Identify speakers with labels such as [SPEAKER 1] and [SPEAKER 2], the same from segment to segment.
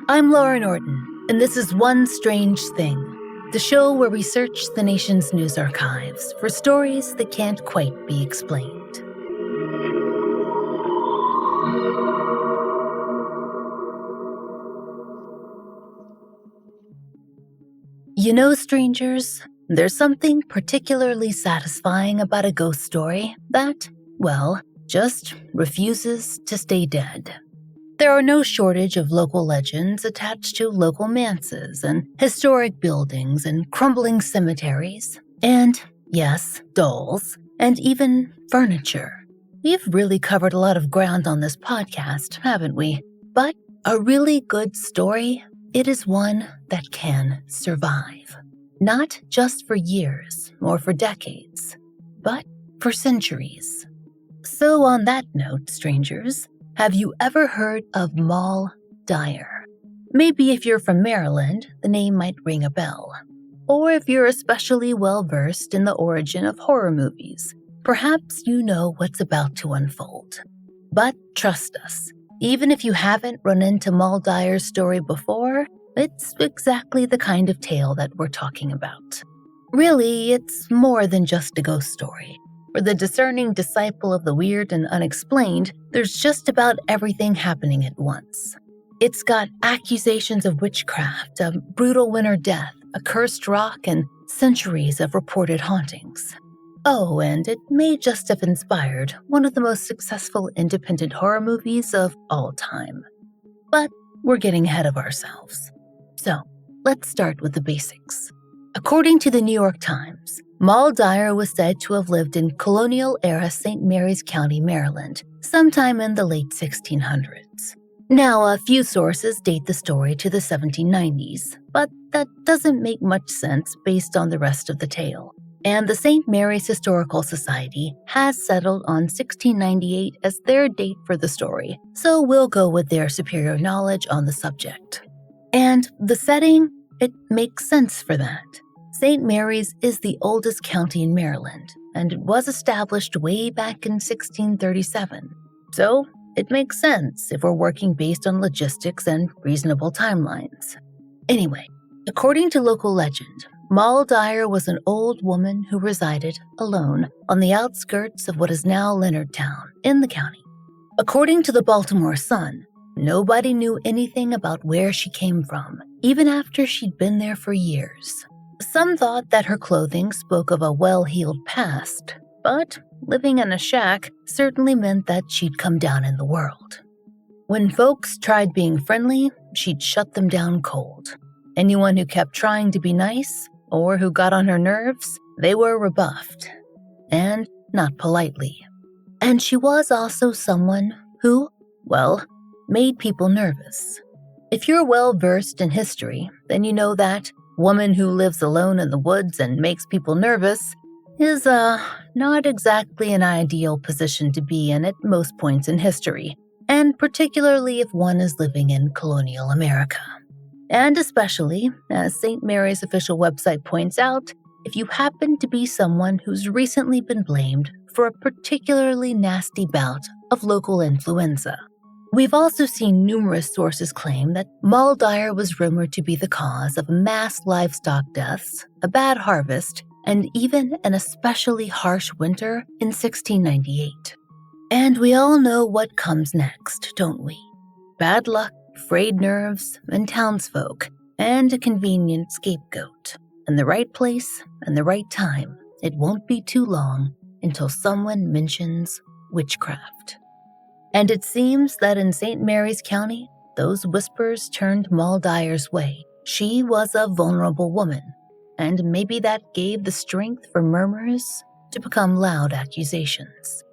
[SPEAKER 1] I'm Laurah Norton, and this is One Strange Thing, the show where we search the nation's news archives for stories that can't quite be explained. You know, strangers, there's something particularly satisfying about a ghost story that, well, just refuses to stay dead. There are no shortage of local legends attached to local manses and historic buildings and crumbling cemeteries, and, yes, dolls, and even furniture. We've really covered a lot of ground on this podcast, haven't we? But a really good story, it is one that can survive. Not just for years or for decades, but for centuries. So on that note, strangers, have you ever heard of Moll Dyer? Maybe if you're from Maryland, the name might ring a bell. Or if you're especially well-versed in the origin of horror movies, perhaps you know what's about to unfold. But trust us, even if you haven't run into Moll Dyer's story before, it's exactly the kind of tale that we're talking about. Really, it's more than just a ghost story. For the discerning disciple of the weird and unexplained, there's just about everything happening at once. It's got accusations of witchcraft, a brutal winter death, a cursed rock, and centuries of reported hauntings. Oh, and it may just have inspired one of the most successful independent horror movies of all time. But we're getting ahead of ourselves. So, let's start with the basics. According to the New York Times, Moll Dyer was said to have lived in colonial-era St. Mary's County, Maryland, sometime in the late 1600s. Now, a few sources date the story to the 1790s, but that doesn't make much sense based on the rest of the tale. And the St. Mary's Historical Society has settled on 1698 as their date for the story, so we'll go with their superior knowledge on the subject. And the setting, it makes sense for that. St. Mary's is the oldest county in Maryland, and it was established way back in 1637. So, it makes sense if we're working based on logistics and reasonable timelines. Anyway, according to local legend, Moll Dyer was an old woman who resided alone on the outskirts of what is now Leonardtown in the county. According to the Baltimore Sun, nobody knew anything about where she came from, even after she'd been there for years. Some thought that her clothing spoke of a well-heeled past, but living in a shack certainly meant that she'd come down in the world. When folks tried being friendly, she'd shut them down cold. Anyone who kept trying to be nice, or who got on her nerves, they were rebuffed. And not politely. And she was also someone who, well, made people nervous. If you're well-versed in history, then you know that woman who lives alone in the woods and makes people nervous is not exactly an ideal position to be in at most points in history, and particularly if one is living in colonial America. And especially, as St. Mary's official website points out, if you happen to be someone who's recently been blamed for a particularly nasty bout of local influenza. We've also seen numerous sources claim that Moll Dyer was rumored to be the cause of mass livestock deaths, a bad harvest, and even an especially harsh winter in 1698. And we all know what comes next, don't we? Bad luck, frayed nerves, and townsfolk, and a convenient scapegoat. In the right place and the right time, it won't be too long until someone mentions witchcraft. And it seems that in St. Mary's County, those whispers turned Moll Dyer's way. She was a vulnerable woman, and maybe that gave the strength for murmurs to become loud accusations.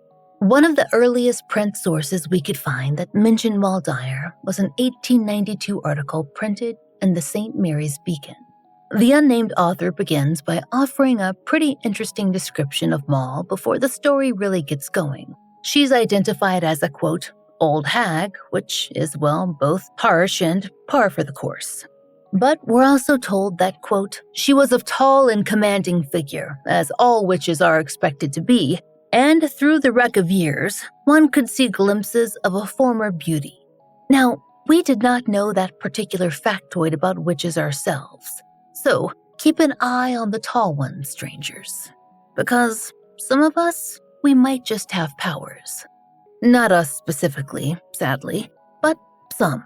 [SPEAKER 1] One of the earliest print sources we could find that mentioned Moll Dyer was an 1892 article printed in the St. Mary's Beacon. The unnamed author begins by offering a pretty interesting description of Moll before the story really gets going. She's identified as a, quote, old hag, which is, well, both harsh and par for the course. But we're also told that, quote, she was of tall and commanding figure, as all witches are expected to be, and through the wreck of years, one could see glimpses of a former beauty. Now, We did not know that particular factoid about witches ourselves, so keep an eye on the tall ones, strangers. Because some of us, we might just have powers. Not us specifically, sadly, but some.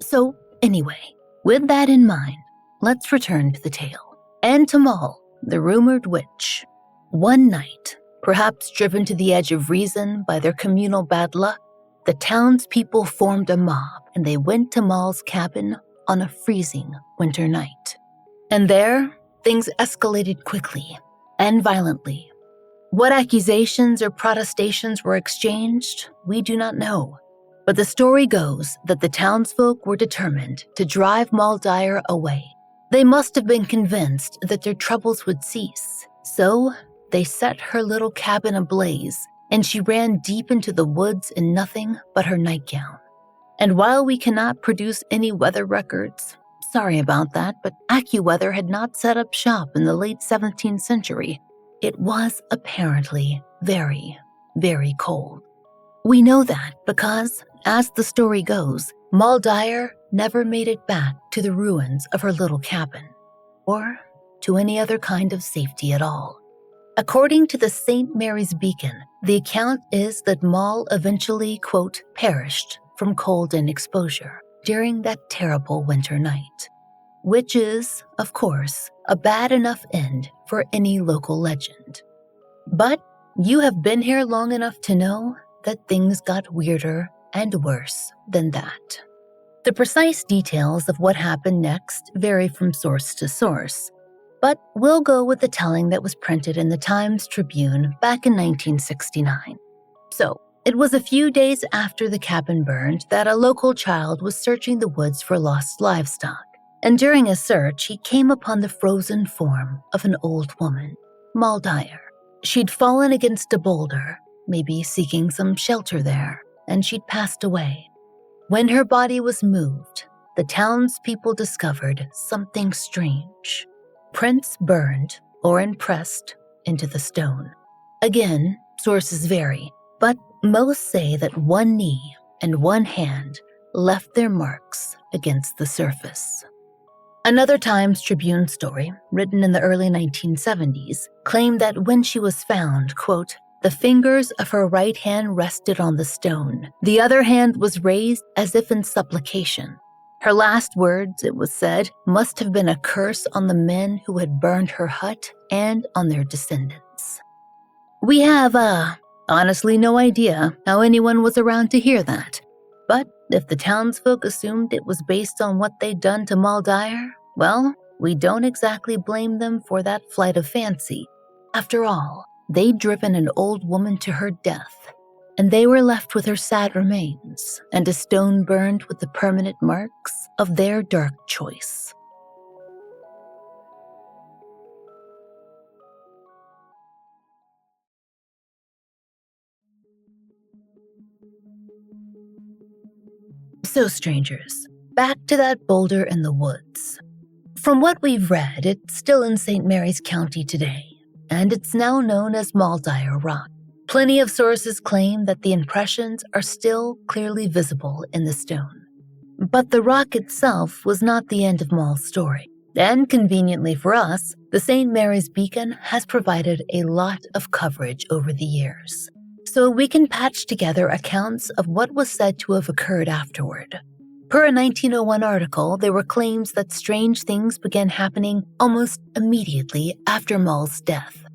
[SPEAKER 1] So anyway, with that in mind, let's return to the tale. And to Moll, the rumored witch. One night, perhaps driven to the edge of reason by their communal bad luck, the townspeople formed a mob and they went to Moll's cabin on a freezing winter night. And there, things escalated quickly and violently. What accusations or protestations were exchanged, we do not know. But the story goes that the townsfolk were determined to drive Moll Dyer away. They must have been convinced that their troubles would cease. So, they set her little cabin ablaze, and she ran deep into the woods in nothing but her nightgown. And while we cannot produce any weather records, sorry about that, but AccuWeather had not set up shop in the late 17th century. It was apparently very, very cold. We know that because, as the story goes, Moll Dyer never made it back to the ruins of her little cabin, or to any other kind of safety at all. According to the St. Mary's Beacon, the account is that Moll eventually, quote, perished from cold and exposure during that terrible winter night, which is, of course, a bad enough end for any local legend. But you have been here long enough to know that things got weirder and worse than that. The precise details of what happened next vary from source to source, but we'll go with the telling that was printed in the Times-Tribune back in 1969. So, it was a few days after the cabin burned that a local child was searching the woods for lost livestock, and during a search he came upon the frozen form of an old woman, Moll Dyer. She'd fallen against a boulder, maybe seeking some shelter there, and she'd passed away. When her body was moved, the townspeople discovered something strange. Prints burned or impressed into the stone. Again, sources vary, but most say that one knee and one hand left their marks against the surface. Another Times-Tribune story, written in the early 1970s, claimed that when she was found, quote, the fingers of her right hand rested on the stone. The other hand was raised as if in supplication. Her last words, it was said, must have been a curse on the men who had burned her hut and on their descendants. We have, honestly no idea how anyone was around to hear that. But if the townsfolk assumed it was based on what they'd done to Moll Dyer, well, we don't exactly blame them for that flight of fancy. After all, they'd driven an old woman to her death, and they were left with her sad remains and a stone burned with the permanent marks of their dark choice. So, strangers, back to that boulder in the woods. From what we've read, it's still in St. Mary's County today, and it's now known as Moll Dyer Rock. Plenty of sources claim that the impressions are still clearly visible in the stone. But the rock itself was not the end of Moll's story. And conveniently for us, the St. Mary's Beacon has provided a lot of coverage over the years. So we can patch together accounts of what was said to have occurred afterward. Per a 1901 article, there were claims that strange things began happening almost immediately after Moll's death.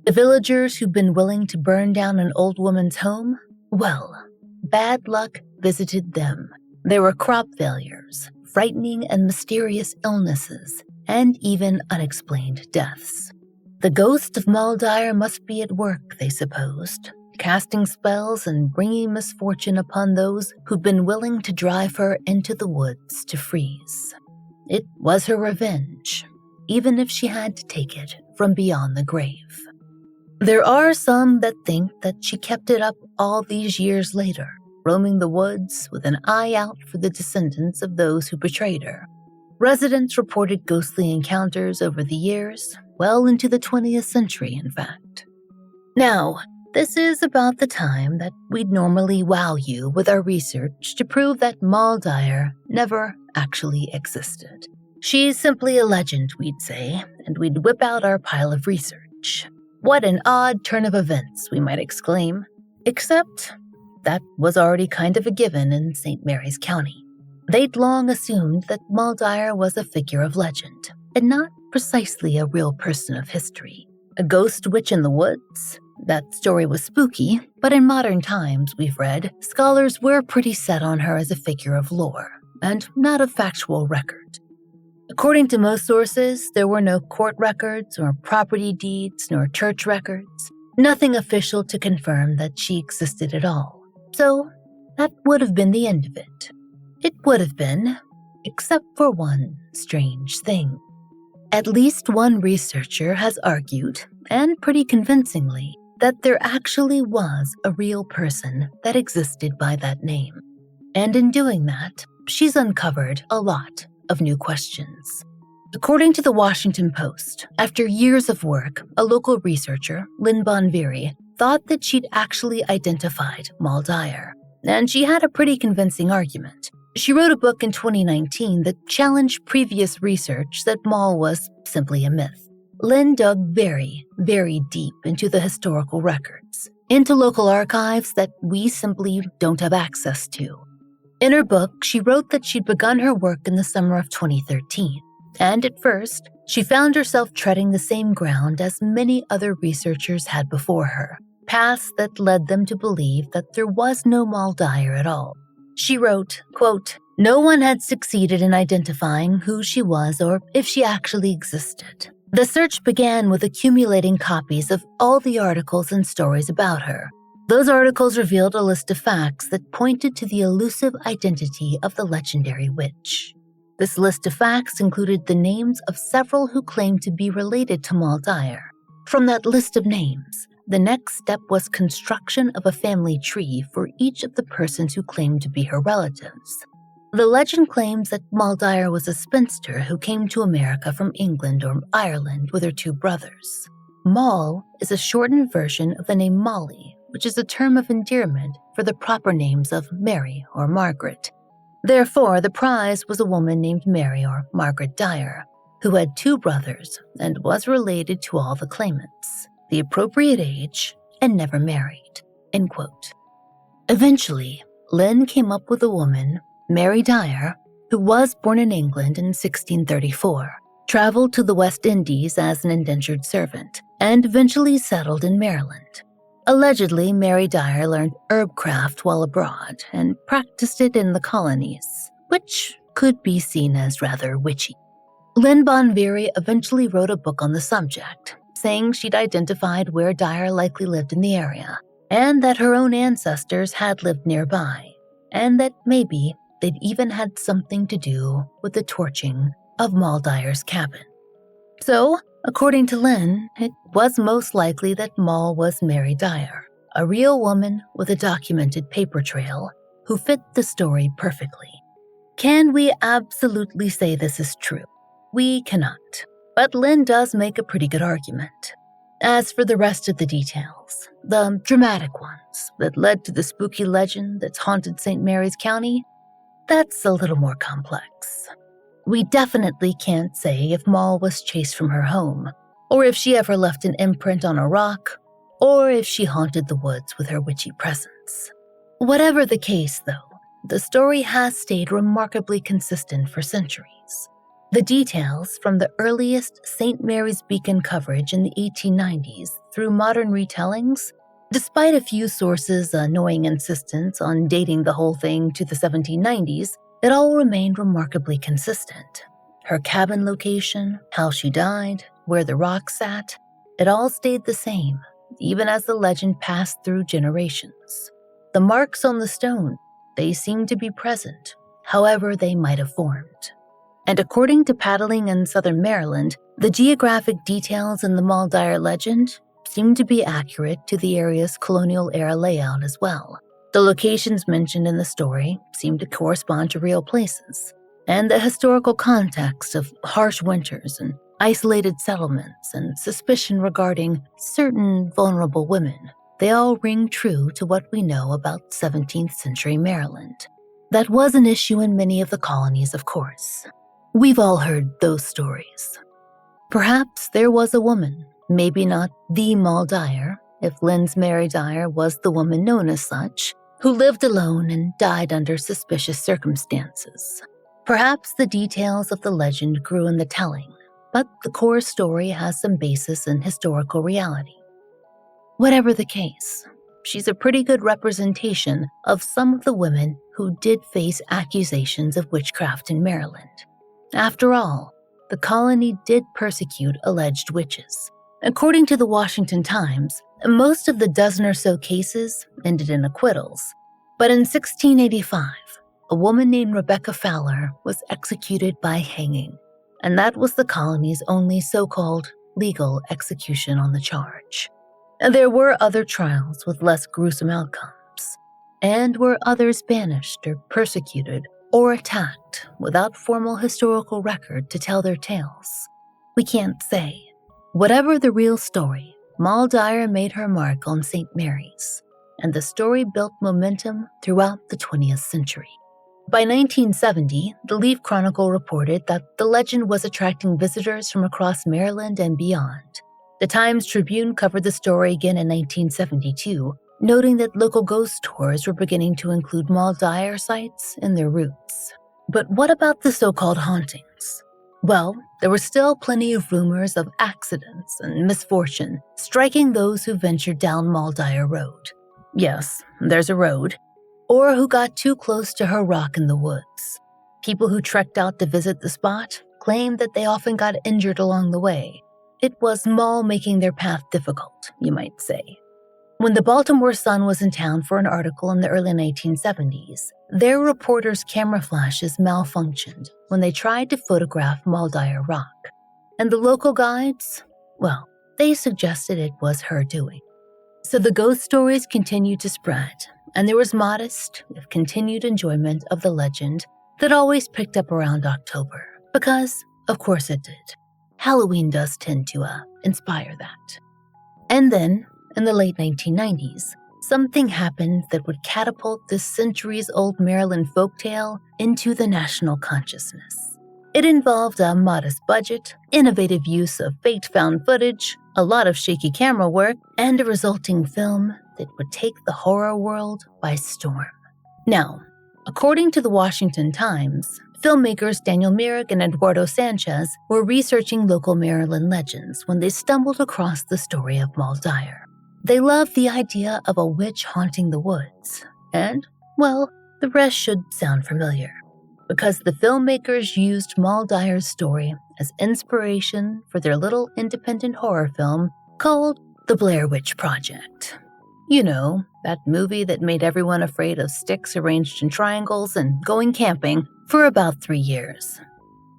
[SPEAKER 1] The villagers who'd been willing to burn down an old woman's home, well, bad luck visited them. There were crop failures, frightening and mysterious illnesses, and even unexplained deaths. The ghost of Moll Dyer must be at work, they supposed, casting spells and bringing misfortune upon those who'd been willing to drive her into the woods to freeze. It was her revenge, even if she had to take it from beyond the grave. There are some that think that she kept it up all these years later, roaming the woods with an eye out for the descendants of those who betrayed her. Residents reported ghostly encounters over the years, well into the 20th century, in fact. Now, This is about the time that we'd normally wow you with our research to prove that Moll Dyer never actually existed. She's simply a legend, we'd say, and we'd whip out our pile of research. What an odd turn of events, we might exclaim. Except that was already kind of a given in St. Mary's County. They'd long assumed that Moll Dyer was a figure of legend, and not precisely a real person of history. A ghost witch in the woods? That story was spooky, but in modern times, we've read, scholars were pretty set on her as a figure of lore, and not of factual record. According to most sources, there were no court records or property deeds nor church records, nothing official to confirm that she existed at all. So that would have been the end of it. It would have been, except for one strange thing. At least one researcher has argued, and pretty convincingly, that there actually was a real person that existed by that name. And in doing that, she's uncovered a lot of new questions. According to the Washington Post, after years of work, a local researcher, Lynn Bonviri, thought that she'd actually identified Moll Dyer. And she had a pretty convincing argument. She wrote a book in 2019 that challenged previous research that Moll was simply a myth. Lynn dug very, very deep into the historical records, into local archives that we simply don't have access to. In her book, she wrote that she'd begun her work in the summer of 2013, and at first, she found herself treading the same ground as many other researchers had before her, paths that led them to believe that there was no Moll Dyer at all. She wrote, quote, "No one had succeeded in identifying who she was or if she actually existed. The search began with accumulating copies of all the articles and stories about her. Those articles revealed a list of facts that pointed to the elusive identity of the legendary witch. This list of facts included the names of several who claimed to be related to Moll Dyer. From that list of names, the next step was construction of a family tree for each of the persons who claimed to be her relatives. The legend claims that Moll Dyer was a spinster who came to America from England or Ireland with her two brothers. Moll is a shortened version of the name Molly, which is a term of endearment for the proper names of Mary or Margaret. Therefore, the prize was a woman named Mary or Margaret Dyer, who had two brothers and was related to all the claimants, the appropriate age, and never married." End quote. Eventually, Lynn came up with a woman, Mary Dyer, who was born in England in 1634, traveled to the West Indies as an indentured servant, and eventually settled in Maryland. Allegedly, Mary Dyer learned herbcraft while abroad and practiced it in the colonies, which could be seen as rather witchy. Lynn Bonviri eventually wrote a book on the subject, saying she'd identified where Dyer likely lived in the area, and that her own ancestors had lived nearby, and that maybe they'd even had something to do with the torching of Moll Dyer's cabin. So, according to Lynn, it was most likely that Moll was Mary Dyer, a real woman with a documented paper trail who fit the story perfectly. Can we absolutely say this is true? We cannot, but Lynn does make a pretty good argument. As for the rest of the details, the dramatic ones that led to the spooky legend that's haunted St. Mary's County, that's a little more complex. We definitely can't say if Moll was chased from her home, or if she ever left an imprint on a rock, or if she haunted the woods with her witchy presence. Whatever the case, though, the story has stayed remarkably consistent for centuries. The details from the earliest St. Mary's Beacon coverage in the 1890s through modern retellings, despite a few sources' annoying insistence on dating the whole thing to the 1790s, it all remained remarkably consistent. Her cabin location, how she died, where the rock sat, it all stayed the same, even as the legend passed through generations. The marks on the stone, they seemed to be present, however they might have formed. And according to paddling in southern Maryland, the geographic details in the Moll Dyer legend seem to be accurate to the area's colonial-era layout as well. The locations mentioned in the story seem to correspond to real places, and the historical context of harsh winters and isolated settlements and suspicion regarding certain vulnerable women they all ring true to what we know about 17th century Maryland. That was an issue in many of the colonies, of course. We've all heard those stories. Perhaps there was a woman, maybe not the Moll Dyer, if Lynn's Mary Dyer was the woman known as such, who lived alone and died under suspicious circumstances. Perhaps the details of the legend grew in the telling, but the core story has some basis in historical reality. Whatever the case, she's a pretty good representation of some of the women who did face accusations of witchcraft in Maryland. After all, the colony did persecute alleged witches. According to the Washington Times, most of the dozen or so cases ended in acquittals. But in 1685, a woman named Rebecca Fowler was executed by hanging, and that was the colony's only so-called legal execution on the charge. There were other trials with less gruesome outcomes, and were others banished or persecuted or attacked without formal historical record to tell their tales. We can't say. Whatever the real story, Moll Dyer made her mark on St. Mary's, and the story built momentum throughout the 20th century. By 1970, the Leaf Chronicle reported that the legend was attracting visitors from across Maryland and beyond. The Times-Tribune covered the story again in 1972, noting that local ghost tours were beginning to include Moll Dyer sites in their routes. But what about the so-called hauntings? Well, there were still plenty of rumors of accidents and misfortune striking those who ventured down Moll Dyer Road. Yes, there's a road. Or who got too close to her rock in the woods. People who trekked out to visit the spot claimed that they often got injured along the way. It was Moll making their path difficult, you might say. When the Baltimore Sun was in town for an article in the early 1970s, their reporters' camera flashes malfunctioned when they tried to photograph Moll Dyer Rock. And the local guides, well, they suggested it was her doing. So the ghost stories continued to spread, and there was modest, if continued enjoyment of the legend that always picked up around October. Because, of course it did. Halloween does tend to inspire that. And then, in the late 1990s, something happened that would catapult this centuries-old Maryland folktale into the national consciousness. It involved a modest budget, innovative use of faked-found footage, a lot of shaky camera work, and a resulting film that would take the horror world by storm. Now, according to the Washington Times, filmmakers Daniel Myrick and Eduardo Sanchez were researching local Maryland legends when they stumbled across the story of Moll Dyer. They loved the idea of a witch haunting the woods, and, well, the rest should sound familiar, because the filmmakers used Moll Dyer's story as inspiration for their little independent horror film called The Blair Witch Project. You know, that movie that made everyone afraid of sticks arranged in triangles and going camping for about 3 years.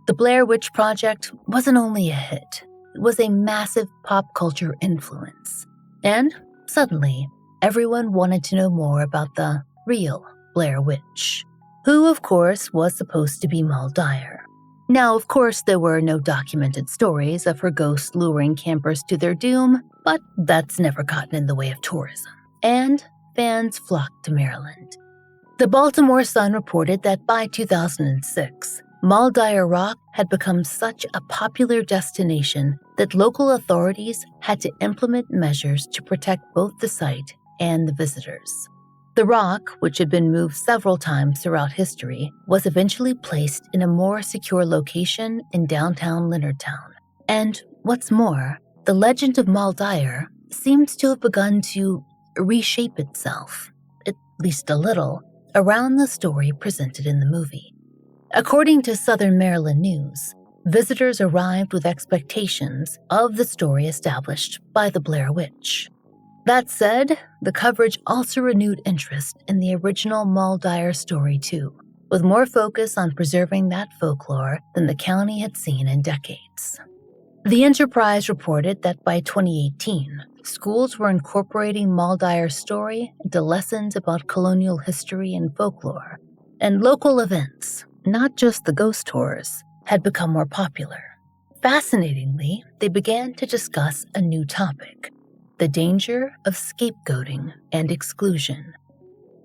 [SPEAKER 1] The Blair Witch Project wasn't only a hit, it was a massive pop culture influence. And suddenly, everyone wanted to know more about the real Blair Witch, who, of course, was supposed to be Moll Dyer. Now, of course, there were no documented stories of her ghost luring campers to their doom, but that's never gotten in the way of tourism. And fans flocked to Maryland. The Baltimore Sun reported that by 2006, Moll Dyer Rock had become such a popular destination that local authorities had to implement measures to protect both the site and the visitors. The rock, which had been moved several times throughout history, was eventually placed in a more secure location in downtown Leonardtown. And what's more, the legend of Moll Dyer seems to have begun to reshape itself, at least a little, around the story presented in the movie. According to Southern Maryland News, visitors arrived with expectations of the story established by the Blair Witch. That said, the coverage also renewed interest in the original Moll Dyer story too, with more focus on preserving that folklore than the county had seen in decades. The Enterprise reported that by 2018, schools were incorporating Moll Dyer's story into lessons about colonial history and folklore, and local events, not just the ghost tours, had become more popular. Fascinatingly, they began to discuss a new topic: the danger of scapegoating and exclusion.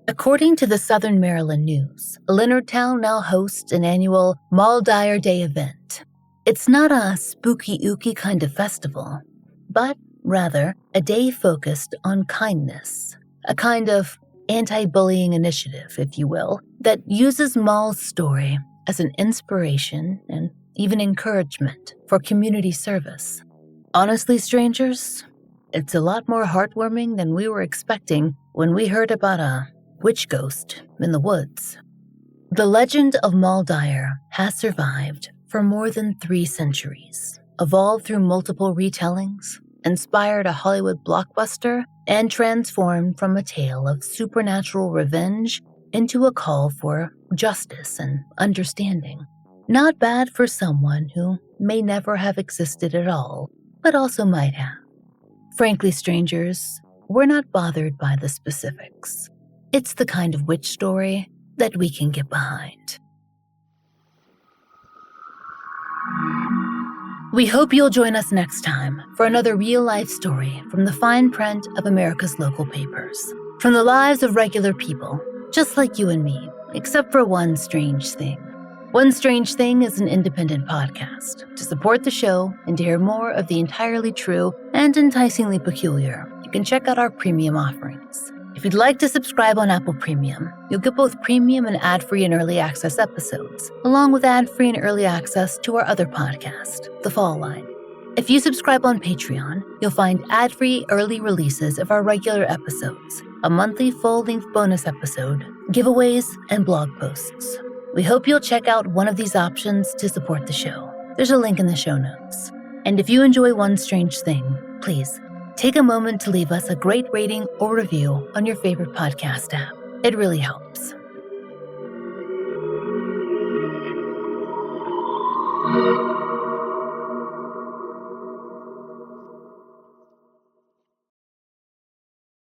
[SPEAKER 1] According to the Southern Maryland News, Leonardtown now hosts an annual Moll Dyer Day event. It's not a spooky-ooky kind of festival, but rather a day focused on kindness, a kind of anti-bullying initiative, if you will, that uses Moll's story as an inspiration and even encouragement for community service. Honestly, strangers, it's a lot more heartwarming than we were expecting when we heard about a witch ghost in the woods. The legend of Moll Dyer has survived for more than 3 centuries, evolved through multiple retellings, inspired a Hollywood blockbuster, and transformed from a tale of supernatural revenge into a call for justice and understanding. Not bad for someone who may never have existed at all, but also might have. Frankly, strangers, we're not bothered by the specifics. It's the kind of witch story that we can get behind. We hope you'll join us next time for another real-life story from the fine print of America's local papers. From the lives of regular people, just like you and me, except for one strange thing. One Strange Thing is an independent podcast. To support the show and to hear more of the entirely true and enticingly peculiar, you can check out our premium offerings. If you'd like to subscribe on Apple Premium, you'll get both premium and ad-free and early access episodes, along with ad-free and early access to our other podcast, The Fall Line. If you subscribe on Patreon, you'll find ad-free early releases of our regular episodes, a monthly full-length bonus episode, giveaways, and blog posts. We hope you'll check out one of these options to support the show. There's a link in the show notes. And if you enjoy One Strange Thing, please take a moment to leave us a great rating or review on your favorite podcast app. It really helps.